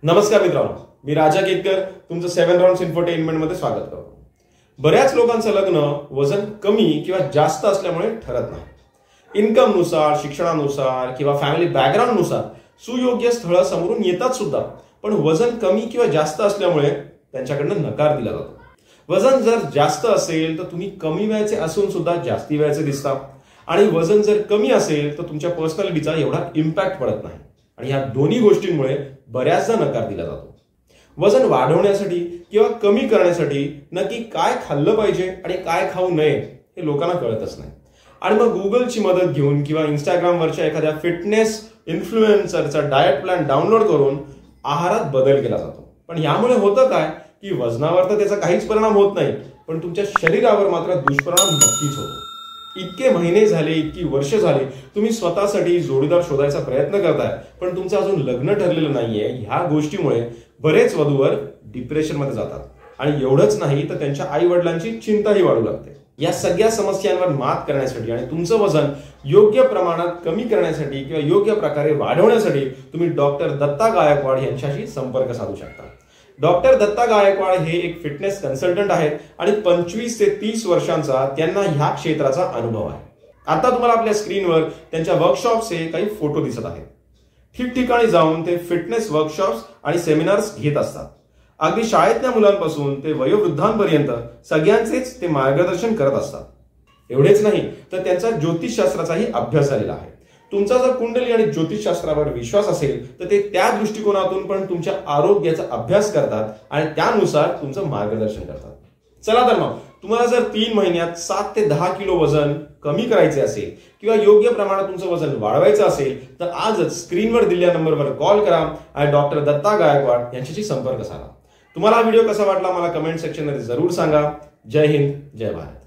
नमस्कार मित्रांनो, मी राजा केतकर तुमचं 7 राउंड्स इन्फोटेनमेंट मध्ये स्वागत करतो। बऱ्याच लोकांचं लग्न वजन कमी किंवा जास्त असल्यामुळे ठरत नाही। इन्कम नुसार, शिक्षणानुसार किंवा फॅमिली बॅकग्राऊंड नुसार सुयोग्य स्थळ समोरून येतात सुद्धा, पण वजन कमी किंवा जास्त असल्यामुळे त्यांच्याकडनं नकार दिला जातो। वजन जर जास्त असेल तर तुम्ही कमी वयाचे असून सुद्धा जास्ती वयाचे दिसता, आणि वजन जर कमी असेल तर तुमच्या पर्सनॅलिटीचा एवढा इम्पॅक्ट पडत नाही, आणि या दोन्ही गोष्टींमुळे बऱ्याचदा नकार दिला जातो। वजन वाढवण्यासाठी किंवा कमी करण्यासाठी नक्की काय खाल्लं पाहिजे आणि काय खाऊ नये हे लोकांना कळतच नाही, आणि मग गुगलची मदत घेऊन किंवा इंस्टाग्रामवरच्या एखाद्या फिटनेस इन्फ्लुएन्सरचा डाएट प्लॅन डाउनलोड करून आहारात बदल केला जातो। पण यामुळे होतं काय की वजनावर तर त्याचा काहीच परिणाम होत नाही, पण तुमच्या शरीरावर मात्र दुष्परिणाम नक्कीच होतो। इतके महिने झाले, इतकी वर्ष झाले तुम्ही स्वतःसाठी जोडीदार शोधायचा प्रयत्न करताय, पण तुमचं अजून लग्न ठरलेलं नाहीये। ह्या गोष्टीमुळे बरेच वधूवर डिप्रेशन मध्ये जातात, आणि एवढंच नाही तर त्यांच्या आई वडिलांची चिंताही वाढू लागते। या सगळ्या समस्यांवर मात करण्यासाठी आणि तुमचं वजन योग्य प्रमाणात कमी करण्यासाठी किंवा योग्य प्रकारे वाढवण्यासाठी तुम्ही डॉक्टर दत्ता गायकवाड यांच्याशी संपर्क साधू शकता। डॉक्टर दत्ता गायकवाड हे एक फिटनेस कन्सल्टंट आहेत आणि 25 ते 30 वर्षांचा त्यांना ह्या क्षेत्राचा अनुभव आहे। आता तुम्हाला आपल्या स्क्रीनवर त्यांच्या वर्कशॉपचे काही फोटो दिसत आहेत। ठिकठिकाणी जाऊन ते फिटनेस वर्कशॉप्स आणि सेमिनार्स घेत असतात। अगदी शाळेतल्या मुलांपासून ते वयोवृद्धांपर्यंत सगळ्यांचेच ते मार्गदर्शन करत असतात। एवढेच नाही तर त्यांचा ज्योतिषशास्त्राचाही अभ्यास झालेला आहे। तुमचा जर कुंडली आणि ज्योतिषशास्त्रावर विश्वास असेल तर ते त्या दृष्टिकोनातून पण तुमच्या आरोग्याचा अभ्यास करतात आणि त्यानुसार तुमचं मार्गदर्शन करतात। चला तर मग तुम्हाला जर 3 महिन्यात 7 ते 10 किलो वजन कमी करायचे असेल किंवा योग्य प्रमाणात तुमचं वजन वाढवायचं असेल तर आजच स्क्रीनवर दिलेल्या नंबरवर कॉल करा आणि डॉक्टर दत्ता गायकवाड यांच्याशी संपर्क साधा। तुम्हाला हा व्हिडिओ कसा वाटला मला कमेंट सेक्शन मध्ये जरूर सांगा। जय हिंद, जय भारत।